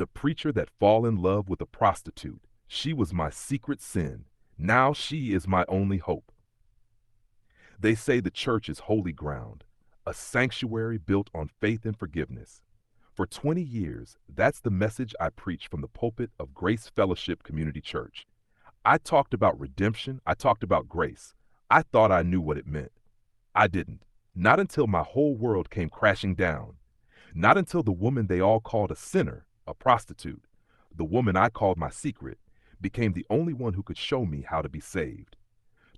The preacher that fall in love with a prostitute. She was my secret sin. Now she is my only hope. They say the church is holy ground, a sanctuary built on faith and forgiveness. For 20 years, that's the message I preached from the pulpit of Grace Fellowship Community Church. I talked about redemption. I talked about grace. I thought I knew what it meant. I didn't. Not until my whole world came crashing down. Not until the woman they all called a sinner, a prostitute, the woman I called my secret, became the only one who could show me how to be saved.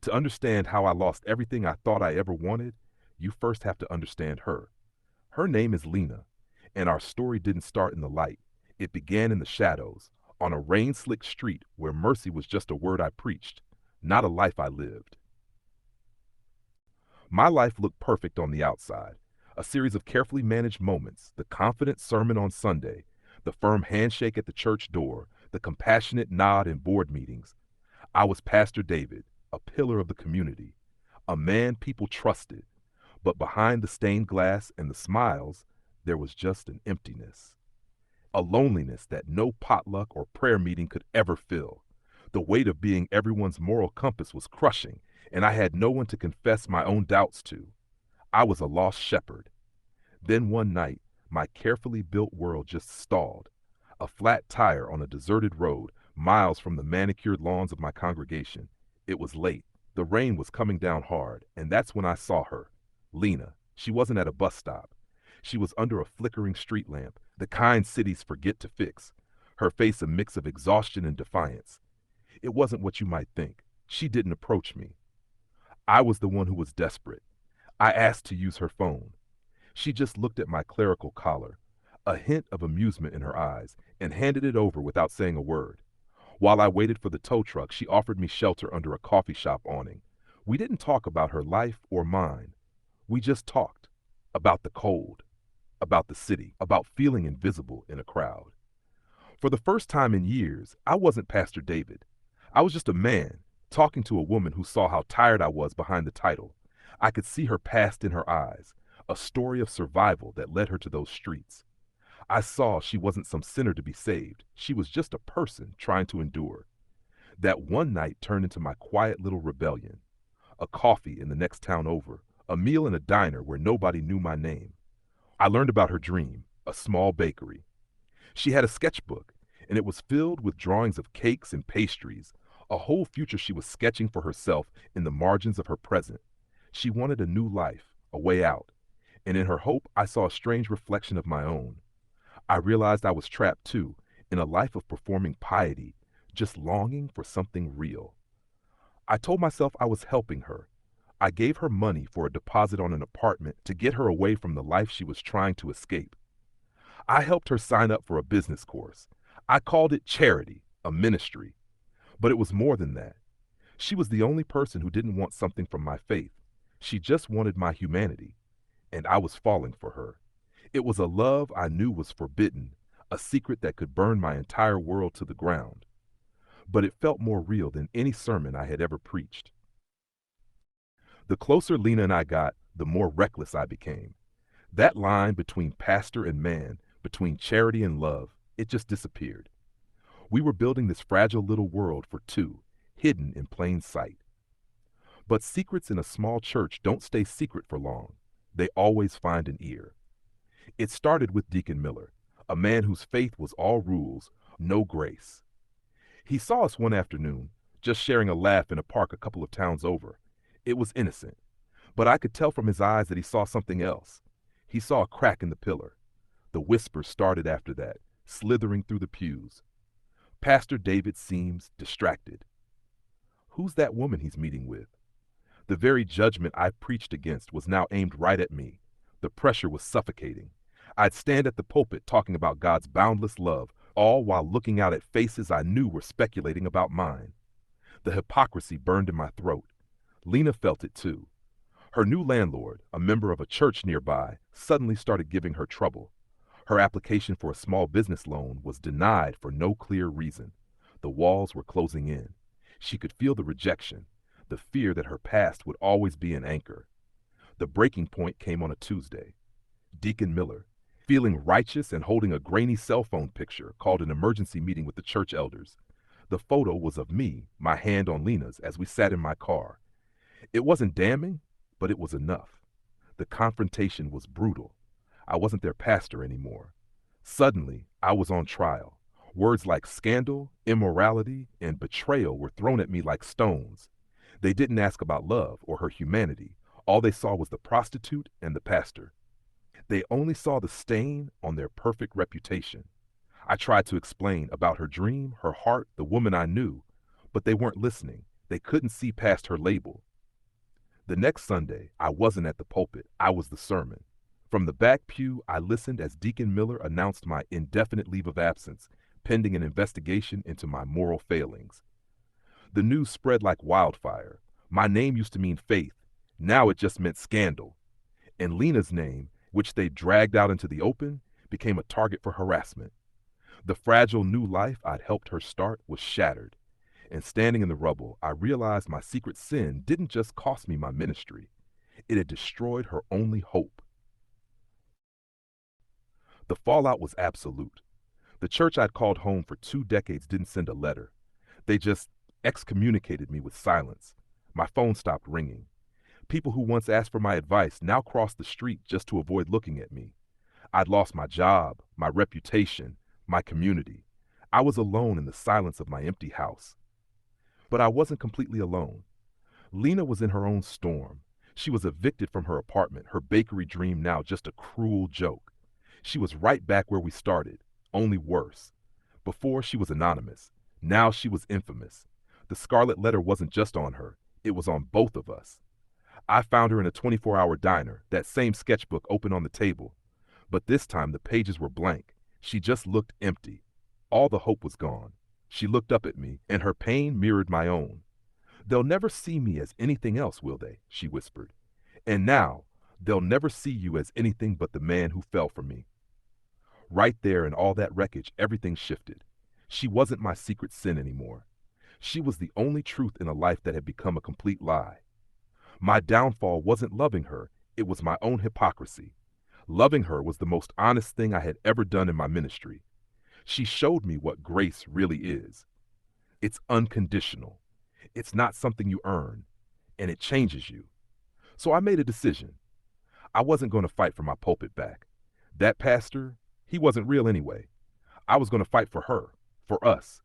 To understand how I lost everything I thought I ever wanted, you first have to understand her. Her name is Lena, and our story didn't start in the light. It began in the shadows, on a rain-slicked street where mercy was just a word I preached, not a life I lived. My life looked perfect on the outside, a series of carefully managed moments, the confident sermon on Sunday, the firm handshake at the church door, the compassionate nod in board meetings. I was Pastor David, a pillar of the community, a man people trusted, but behind the stained glass and the smiles, there was just an emptiness, a loneliness that no potluck or prayer meeting could ever fill. The weight of being everyone's moral compass was crushing, and I had no one to confess my own doubts to. I was a lost shepherd. Then one night, my carefully built world just stalled. A flat tire on a deserted road, miles from the manicured lawns of my congregation. It was late. The rain was coming down hard, and that's when I saw her. Lena. She wasn't at a bus stop. She was under a flickering street lamp, the kind cities forget to fix. Her face a mix of exhaustion and defiance. It wasn't what you might think. She didn't approach me. I was the one who was desperate. I asked to use her phone. She just looked at my clerical collar, a hint of amusement in her eyes, and handed it over without saying a word. While I waited for the tow truck, she offered me shelter under a coffee shop awning. We didn't talk about her life or mine. We just talked about the cold, about the city, about feeling invisible in a crowd. For the first time in years, I wasn't Pastor David. I was just a man talking to a woman who saw how tired I was behind the title. I could see her past in her eyes, a story of survival that led her to those streets. I saw she wasn't some sinner to be saved. She was just a person trying to endure. That one night turned into my quiet little rebellion. A coffee in the next town over, a meal in a diner where nobody knew my name. I learned about her dream, a small bakery. She had a sketchbook, and it was filled with drawings of cakes and pastries, a whole future she was sketching for herself in the margins of her present. She wanted a new life, a way out, and in her hope I saw a strange reflection of my own. I realized I was trapped too, in a life of performing piety, just longing for something real. I told myself I was helping her. I gave her money for a deposit on an apartment to get her away from the life she was trying to escape. I helped her sign up for a business course. I called it charity, a ministry. But it was more than that. She was the only person who didn't want something from my faith. She just wanted my humanity, and I was falling for her. It was a love I knew was forbidden, a secret that could burn my entire world to the ground. But it felt more real than any sermon I had ever preached. The closer Lena and I got, the more reckless I became. That line between pastor and man, between charity and love, it just disappeared. We were building this fragile little world for two, hidden in plain sight. But secrets in a small church don't stay secret for long. They always find an ear. It started with Deacon Miller, a man whose faith was all rules, no grace. He saw us one afternoon, just sharing a laugh in a park a couple of towns over. It was innocent, but I could tell from his eyes that he saw something else. He saw a crack in the pillar. The whispers started after that, slithering through the pews. Pastor David seems distracted. Who's that woman he's meeting with? The very judgment I preached against was now aimed right at me. The pressure was suffocating. I'd stand at the pulpit talking about God's boundless love, all while looking out at faces I knew were speculating about mine. The hypocrisy burned in my throat. Lena felt it too. Her new landlord, a member of a church nearby, suddenly started giving her trouble. Her application for a small business loan was denied for no clear reason. The walls were closing in. She could feel the rejection, the fear that her past would always be an anchor. The breaking point came on a Tuesday. Deacon Miller. feeling righteous and holding a grainy cell phone picture called an emergency meeting with the church elders. The photo was of me, my hand on Lena's, as we sat in my car. It wasn't damning, but it was enough. The confrontation was brutal. I wasn't their pastor anymore. Suddenly, I was on trial. Words like scandal, immorality, and betrayal were thrown at me like stones. They didn't ask about love or her humanity. All they saw was the prostitute and the pastor. They only saw the stain on their perfect reputation. I tried to explain about her dream, her heart, the woman I knew, but they weren't listening. They couldn't see past her label. The next Sunday, I wasn't at the pulpit. I was the sermon. From the back pew, I listened as Deacon Miller announced my indefinite leave of absence, pending an investigation into my moral failings. The news spread like wildfire. My name used to mean faith. Now it just meant scandal. And Lena's name, which they dragged out into the open, became a target for harassment. The fragile new life I'd helped her start was shattered. And standing in the rubble, I realized my secret sin didn't just cost me my ministry. It had destroyed her only hope. The fallout was absolute. The church I'd called home for 2 decades didn't send a letter. They just excommunicated me with silence. My phone stopped ringing. People who once asked for my advice now crossed the street just to avoid looking at me. I'd lost my job, my reputation, my community. I was alone in the silence of my empty house. But I wasn't completely alone. Lena was in her own storm. She was evicted from her apartment, her bakery dream now just a cruel joke. She was right back where we started, only worse. Before, she was anonymous. Now she was infamous. The scarlet letter wasn't just on her, it was on both of us. I found her in a 24-hour diner, that same sketchbook open on the table. But this time the pages were blank. She just looked empty. All the hope was gone. She looked up at me, and her pain mirrored my own. "They'll never see me as anything else, will they?" she whispered. "And now, they'll never see you as anything but the man who fell for me." Right there in all that wreckage, everything shifted. She wasn't my secret sin anymore. She was the only truth in a life that had become a complete lie. My downfall wasn't loving her, it was my own hypocrisy. Loving her was the most honest thing I had ever done in my ministry. She showed me what grace really is. It's unconditional. It's not something you earn, and it changes you. So I made a decision. I wasn't going to fight for my pulpit back. That pastor, he wasn't real anyway. I was going to fight for her, for us.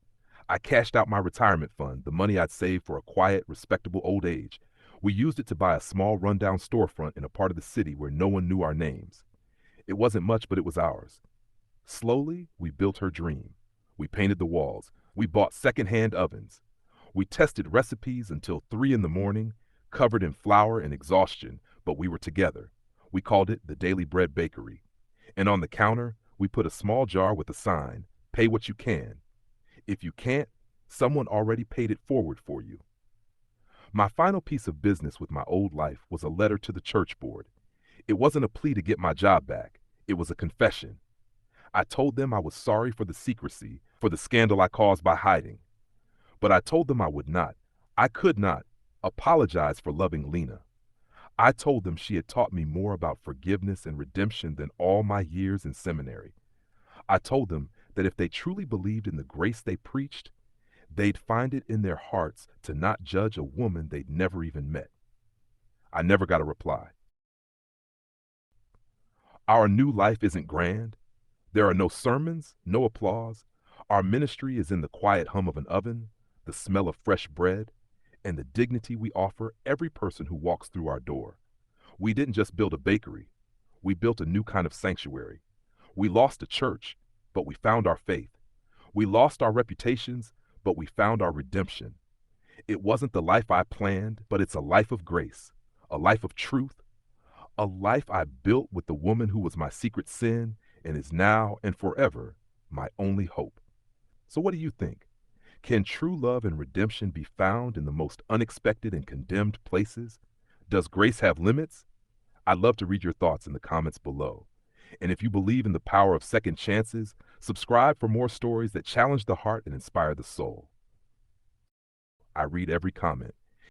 I cashed out my retirement fund, the money I'd saved for a quiet, respectable old age. We used it to buy a small rundown storefront in a part of the city where no one knew our names. It wasn't much, but it was ours. Slowly, we built her dream. We painted the walls. We bought secondhand ovens. We tested recipes until 3 in the morning, covered in flour and exhaustion, but we were together. We called it the Daily Bread Bakery. And on the counter, we put a small jar with a sign, "Pay what you can. If you can't, someone already paid it forward for you." My final piece of business with my old life was a letter to the church board. It wasn't a plea to get my job back. It was a confession. I told them I was sorry for the secrecy, for the scandal I caused by hiding. But I told them I could not, apologize for loving Lena. I told them she had taught me more about forgiveness and redemption than all my years in seminary. I told them that if they truly believed in the grace they preached, they'd find it in their hearts to not judge a woman they'd never even met. I never got a reply. Our new life isn't grand. There are no sermons, no applause. Our ministry is in the quiet hum of an oven, the smell of fresh bread, and the dignity we offer every person who walks through our door. We didn't just build a bakery. We built a new kind of sanctuary. We lost a church, but we found our faith. We lost our reputations, but we found our redemption. It wasn't the life I planned, but it's a life of grace, a life of truth, a life I built with the woman who was my secret sin and is now and forever my only hope. So what do you think? Can true love and redemption be found in the most unexpected and condemned places? Does grace have limits? I'd love to read your thoughts in the comments below. And if you believe in the power of second chances, subscribe for more stories that challenge the heart and inspire the soul. I read every comment,